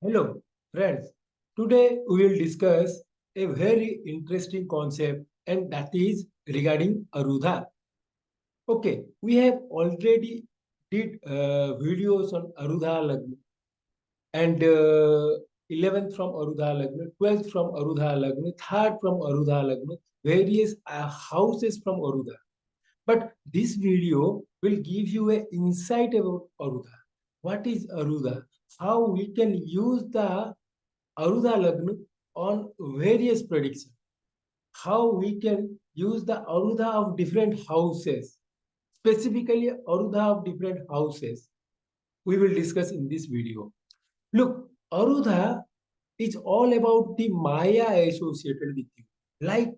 Hello, friends. Today we will discuss a very interesting concept, and that is regarding Arudha. Okay, we have already did videos on Arudha Lagna and 11th from Arudha Lagna, 12th from Arudha Lagna, 3rd from Arudha Lagna, various houses from Arudha. But this video will give you an insight about Arudha. What is Arudha? How we can use the Arudha Lagna on various predictions. How we can use the Arudha of different houses, specifically Arudha of different houses. We will discuss in this video. Look, Arudha is all about the Maya associated with you. Like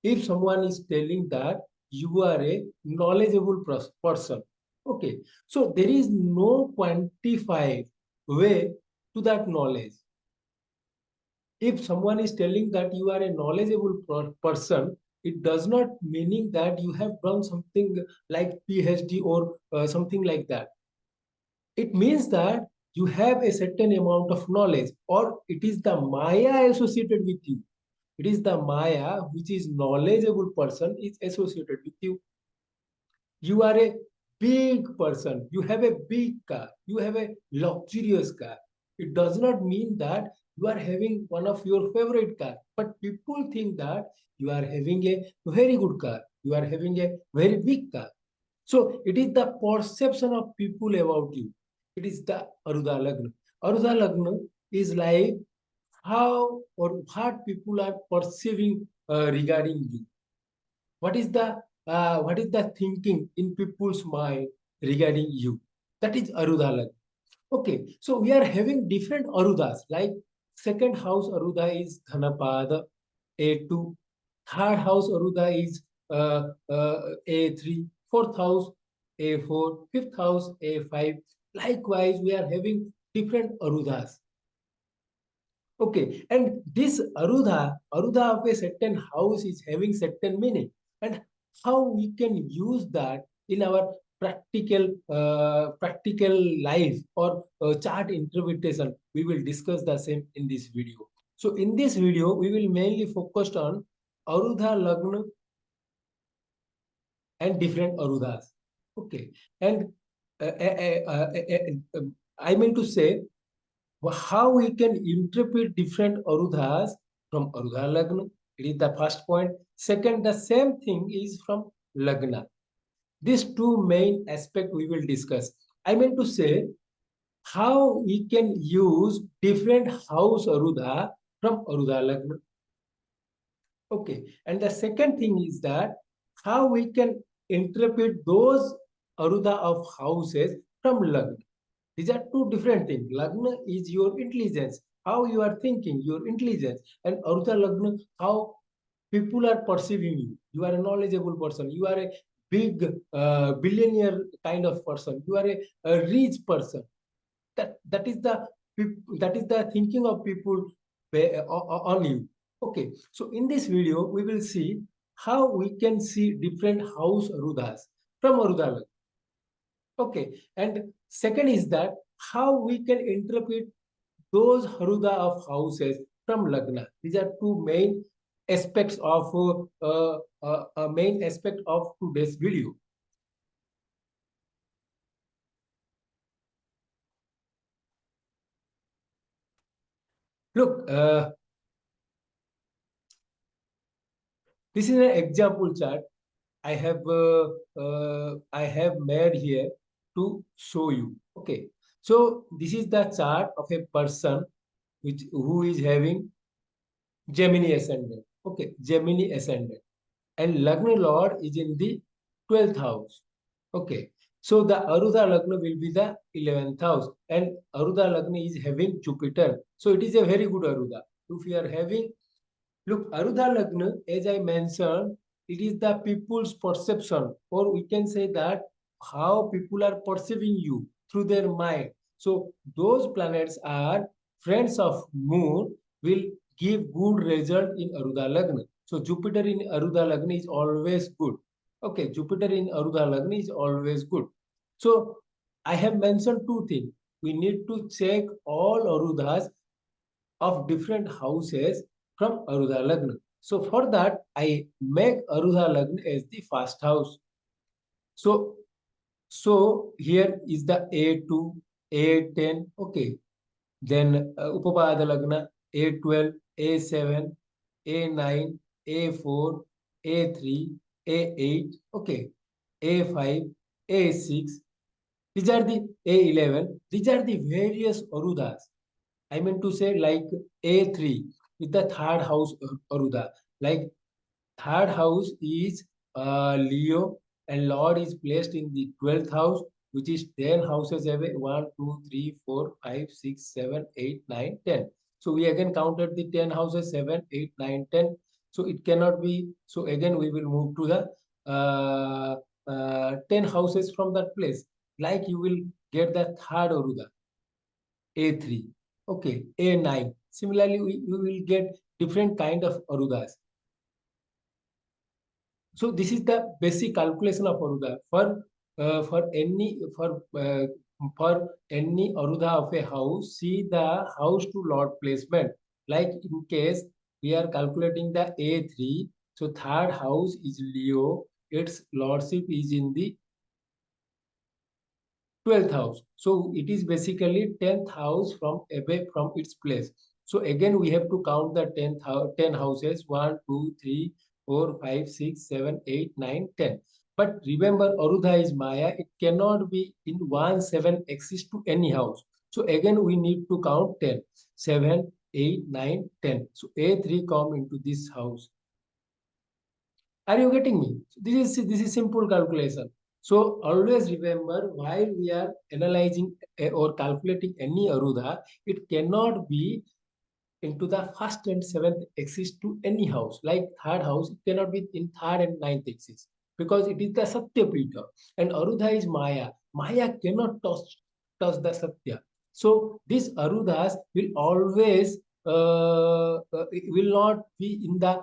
if someone is telling that you are a knowledgeable person, okay, so there is no quantified way to that knowledge. If someone is telling that you are a knowledgeable person, it does not meaning that you have done something like PhD or something like that. It means that you have a certain amount of knowledge, or it is the Maya associated with you. It is the Maya which is knowledgeable person is associated with you. You are a big person, you have a big car, you have a luxurious car. It does not mean that you are having one of your favorite car, but people think that you are having a very good car, you are having a very big car. So it is the perception of people about you. It is the Arudha Lagna. Arudha Lagna is like how or what people are perceiving regarding you. What is the thinking in people's mind regarding you? That is Arudha Lagna. Okay, so we are having different Arudas. Like second house Arudha is Dhanapada, A2. Third house Arudha is A3. Fourth house A4. Fifth house A5. Likewise, we are having different Arudas. Okay, and this Arudha of a certain house is having certain meaning, and how we can use that in our practical life or chart interpretation. We will discuss the same in this video. So in this video, we will mainly focus on Arudha Lagna and different Arudas. Okay, and I mean to say how we can interpret different Arudhas from Arudha Lagna. It is the first point. Second, the same thing is from Lagna. These two main aspects we will discuss. I mean to say how we can use different house Arudha from Arudha Lagna. Okay, and the second thing is that how we can interpret those Arudha of houses from Lagna. These are two different things. Lagna is your intelligence, how you are thinking, your intelligence, and Arudha Lagna, how people are perceiving you. You are a knowledgeable person. You are a big billionaire kind of person. You are a rich person. That is the thinking of people on you. Okay, so in this video we will see how we can see different house Arudhas from Arudha Lagna. Okay, and second is that how we can interpret those Haruda of houses from Lagna. These are two main aspects of main aspect of today's video. Look, this is an example chart I have made here to show you. Okay, so this is the chart of a person who is having Gemini ascendant. Okay, Gemini ascendant, and Lagna Lord is in the 12th house. Okay, so the Arudha Lagna will be the 11th house, and Arudha Lagna is having Jupiter. So it is a very good Arudha. If you are having, look, Arudha Lagna, as I mentioned, it is the people's perception, or we can say that how people are perceiving you through their mind. So those planets are friends of moon will give good result in Arudha Lagna. So Jupiter in Arudha Lagna is always good. Okay, Jupiter in Arudha Lagna is always good. So I have mentioned two things. We need to check all Arudhas of different houses from Arudha Lagna. So for that, I make Arudha Lagna as the first house. So, so here is the A2, A10, okay. Then Upapada Lagna, A12, A7, A9, A4, A3, A8, okay, A5, A6. These are the A11. These are the various Arudas. I mean to say like A3 with the third house Aruda. Like third house is Leo and Lord is placed in the 12th house, which is 10 houses away. 1, 2, 3, 4, 5, 6, 7, 8, 9, 10. So we again counted the 10 houses, 7, 8, 9, 10. So it cannot be. So again, we will move to the 10 houses from that place. Like you will get the third Aruda, A3. Okay, A9. Similarly, we will get different kind of Arudas. So this is the basic calculation of Aruda for any Aruda of a house. See the house to Lord placement. Like in case we are calculating the A3, so third house is Leo. Its lordship is in the 12th house. So it is basically 10th house from away from its place. So again, we have to count the 10 houses, 1, 2, 3, 4, 5, 6, 7, 8, 9, 10. But remember, Arudha is Maya. It cannot be in 1, 7 exist to any house. So again, we need to count 10. 7, 8, 9, 10. So A3 come into this house. Are you getting me? So this is simple calculation. So always remember while we are analyzing or calculating any Arudha, it cannot be into the first and seventh axis to any house. Like third house, it cannot be in third and ninth axis because it is the Satya Pita and Arudha is Maya. Maya cannot touch the Satya. So these Arudhas will always will not be in the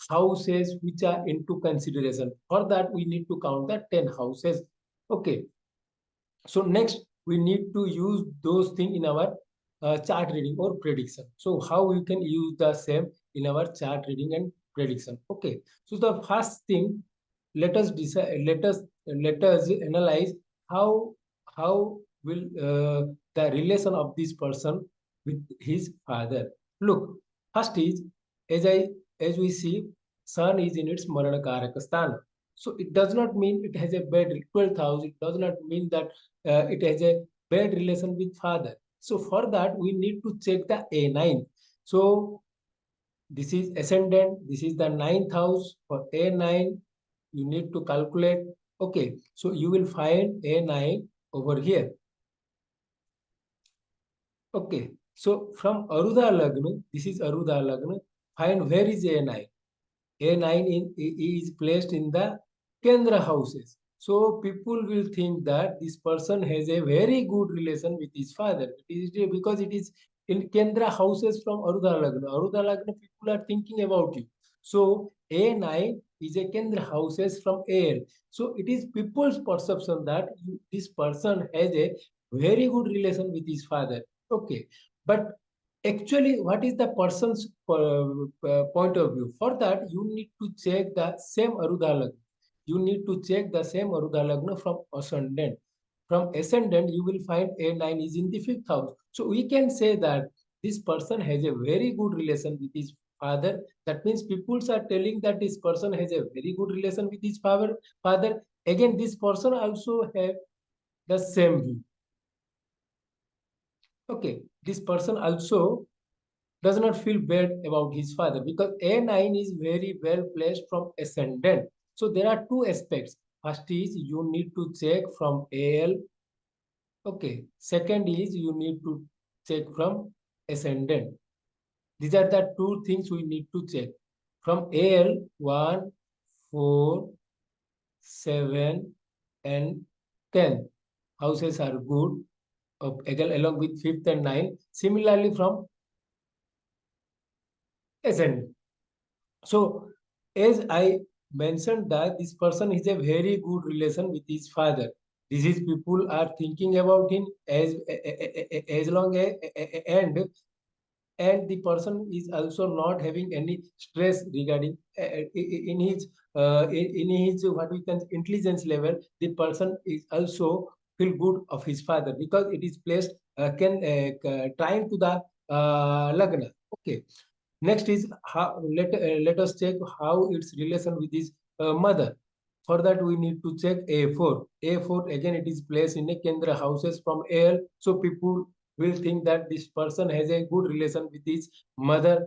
houses which are into consideration. For that, we need to count the 10 houses. Okay. So next, we need to use those things in our chart reading or prediction. So how we can use the same in our chart reading and prediction. Okay. So the first thing, let us decide. Let us analyze how will the relation of this person with his father. Look, first is as I as we see, sun is in its Marana Karaka Sthana. So it does not mean it has a bad 12th house. It does not mean that it has a bad relation with father. So for that, we need to check the A9. So this is ascendant. This is the ninth house for A9. You need to calculate. Okay, so you will find A9 over here. Okay, so from Arudha Lagna, this is Arudha Lagna. Find where is A9. A9 is placed in the Kendra houses. So people will think that this person has a very good relation with his father. It is because it is in Kendra houses from Arudha Lagna. Arudha Lagna people are thinking about you. So A9 is a Kendra houses from AL. So it is people's perception that this person has a very good relation with his father. Okay, but actually what is the person's point of view? For that, you need to check the same Arudha Lagna. You need to check the same Arudha Lagna from ascendant. From ascendant, you will find A9 is in the fifth house. So we can say that this person has a very good relation with his father. That means people are telling that this person has a very good relation with his father. Again, this person also have the same view. Okay, this person also does not feel bad about his father because A9 is very well placed from ascendant. So there are two aspects. First is you need to check from AL. Okay. Second is you need to check from ascendant. These are the two things we need to check. From AL, 1, 4, 7, and 10 houses are good along with 5th and 9th. Similarly from ascendant. So, as I mentioned that this person is a very good relation with his father. This is people are thinking about him as long as and and the person is also not having any stress regarding in his in his what we can intelligence level. The person is also feel good of his father because it is placed can trying to the lagna. Okay, next is how let us check how its relation with his mother. For that we need to check A4. A4 again it is placed in a Kendra houses from AL. So people will think that this person has a good relation with his mother.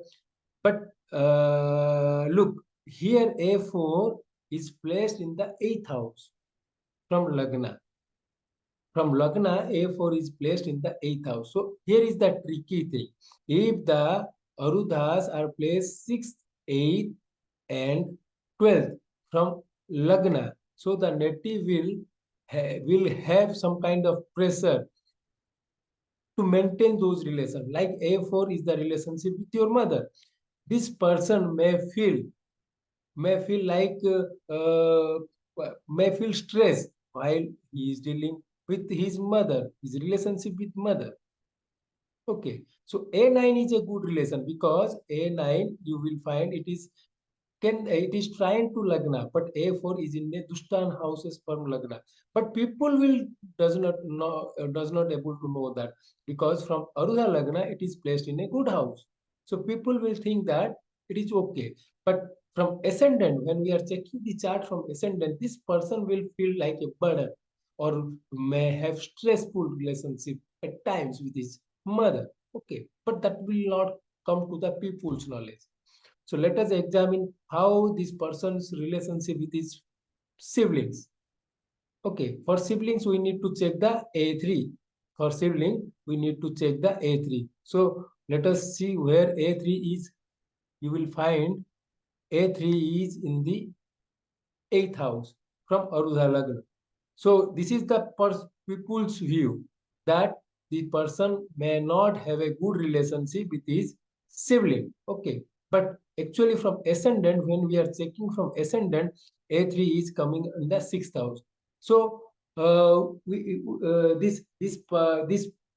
But look, here A4 is placed in the 8th house from Lagna. From Lagna, A4 is placed in the 8th house. So here is the tricky thing. If the Arudhas are placed 6th, 8th, and 12th from Lagna, so the native will have some kind of pressure to maintain those relations. Like A4 is the relationship with your mother. This person may feel like may feel stress while he is dealing with his mother, his relationship with mother. Okay, so A9 is a good relation because A9 you will find it is trying to lagna, but A4 is in a Dustan houses from lagna. But people will does not able to know that because from Arudha lagna it is placed in a good house. So people will think that it is okay. But from ascendant, when we are checking the chart from ascendant, this person will feel like a burden or may have stressful relationship at times with his mother. Okay, but that will not come to the people's knowledge. So let us examine how this person's relationship with his siblings. Okay, for siblings, we need to check the A3. For sibling, we need to check the A3. So let us see where A3 is. You will find A3 is in the 8th house from Arudha Lagna. So this is the people's view that the person may not have a good relationship with his sibling. Okay, but actually from ascendant, when we are checking from ascendant, A3 is coming in the 6th house. So this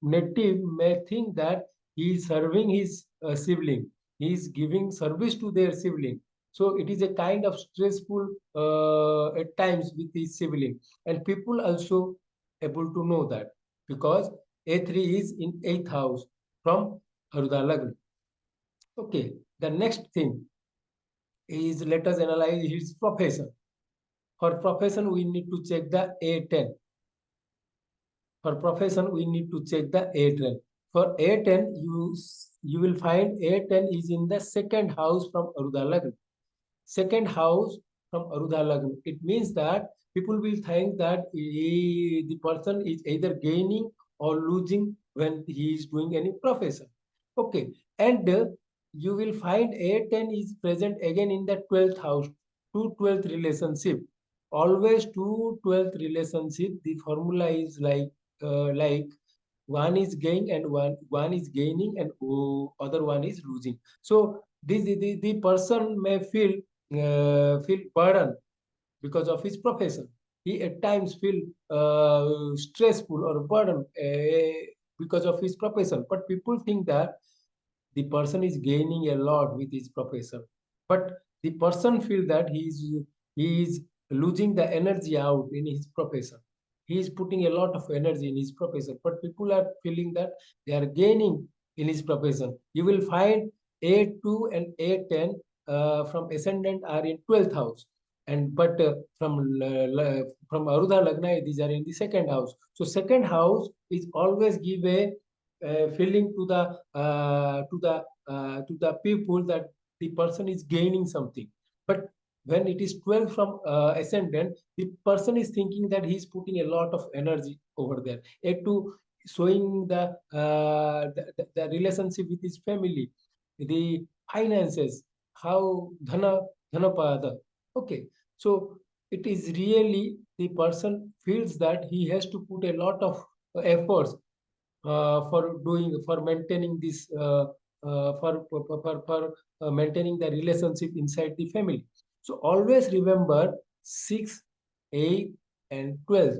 native may think that he is serving his sibling. He is giving service to their sibling. So it is a kind of stressful at times with his sibling, and people also able to know that because A3 is in 8th house from Arudha Lagna. Okay, the next thing is let us analyze his profession. For profession, we need to check the A10. For profession, we need to check the A10. For A10, you will find A10 is in the 2nd house from Arudha Lagna. 2nd house from Arudha Lagna. It means that people will think that the person is either gaining or losing when he is doing any profession. Okay, and you will find A10 is present again in the 12th house, 2-12th relationship. Always 2-12th relationship, the formula is like one is gaining and one is gaining and other one is losing. So the person may feel burden because of his profession. He at times feel stressful or burden because of his profession. But people think that the person is gaining a lot with his profession, but the person feel that he is losing the energy out in his profession. He is putting a lot of energy in his profession, but people are feeling that they are gaining in his profession. You will find A2 and A10 from ascendant are in 12th house, and but from Arudha Lagna these are in the 2nd house. So 2nd house is always give a feeling to the people that the person is gaining something. But when it is 12 from ascendant, the person is thinking that he is putting a lot of energy over there. A2 showing the relationship with his family, the finances, how dhanapada. Okay, so it is really the person feels that he has to put a lot of efforts for maintaining this maintaining the relationship inside the family. So always remember 6, 8, and 12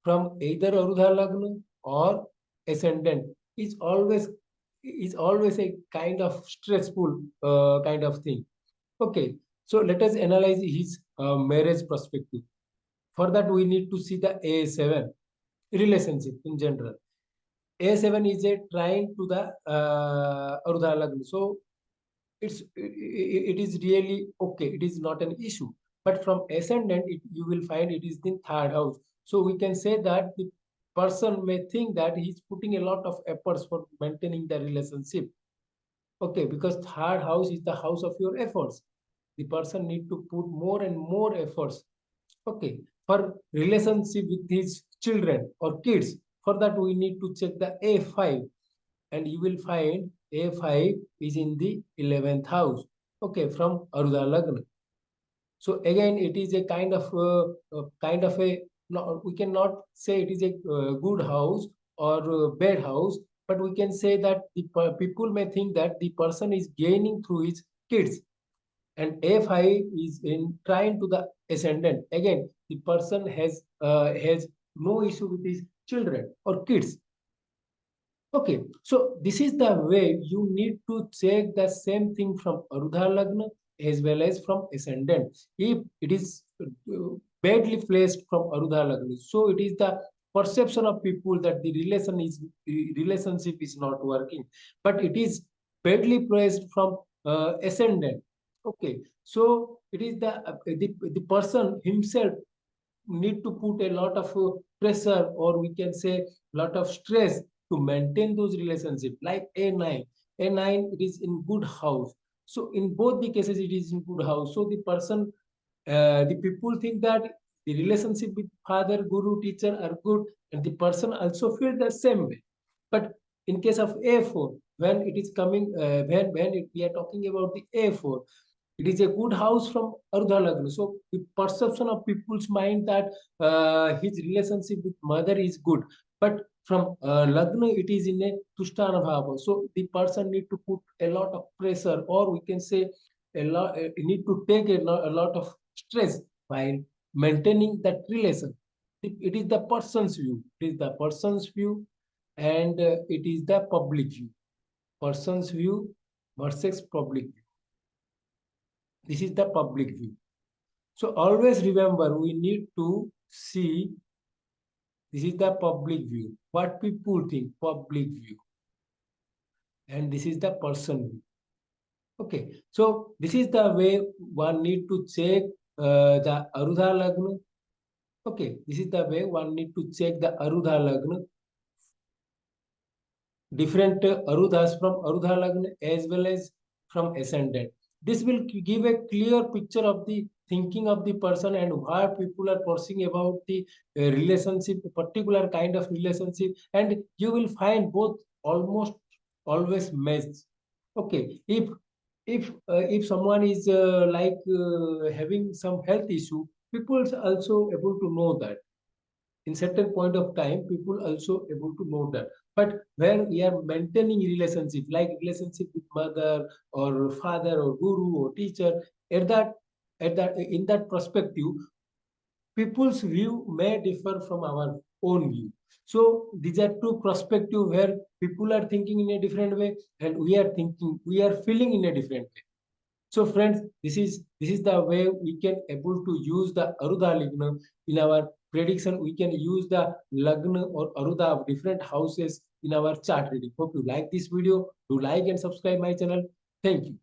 from either Arudha Lagna or ascendant is always is always a kind of stressful kind of thing. Okay, so let us analyze his marriage perspective. For that, we need to see the A7 relationship in general. A7 is a trine to the Arudha Lagna. So it is really okay. It is not an issue. But from ascendant, you will find it is in third house. So we can say that the person may think that he's putting a lot of efforts for maintaining the relationship. Okay, because third house is the house of your efforts. The person need to put more and more efforts. Okay, for relationship with his children or kids, for that we need to check the A5, and you will find A5 is in the 11th house. Okay, from Arudha Lagna. So again, it is a kind of a, no, we cannot say it is a good house or bad house, but we can say that the people may think that the person is gaining through his kids, and A5 is in trying to the ascendant. Again, the person has no issue with his children or kids. Okay, so this is the way you need to check the same thing from Arudha Lagna as well as from ascendant. If it is badly placed from Arudha Lagna, so it is the perception of people that the relationship is not working, but it is badly placed from ascendant. Okay, so it is the person himself need to put a lot of pressure, or we can say lot of stress to maintain those relationships. Like A9 it is in good house. So in both the cases it is in good house. So the person, the people think that the relationship with father, guru, teacher are good, and the person also feel the same way. But in case of A4, when it is coming, we are talking about the A4, it is a good house from Arudha Lagna. So the perception of people's mind that his relationship with mother is good, but from Lagna it is in a Tushtana Bhava. So the person need to put a lot of pressure, or we can say a lot, need to take a lot of stress while maintaining that relation. It is the person's view. It is the person's view, and it is the public view. Person's view versus public view. This is the public view. So always remember, we need to see, this is the public view. What people think, public view. And this is the person view. Okay, so this is the way one need to check the Arudha Lagna. Okay, this is the way one need to check the Arudha Lagna. Different Arudhas from Arudha Lagna as well as from ascendant. This will give a clear picture of the thinking of the person and what people are pursuing about the relationship, particular kind of relationship, and you will find both almost always match. Okay, if someone is having some health issue, people are also able to know that in certain point of time people also able to know that. But when we are maintaining relationship like relationship with mother or father or guru or teacher, at that in that perspective, people's view may differ from our own view. So these are two perspective where people are thinking in a different way and we are feeling in a different way. So friends, this is the way we can able to use the Arudha Lagna in our prediction. We can use the Lagna or Arudha of different houses in our chart reading. Hope you like this video. Do like and subscribe my channel. Thank you.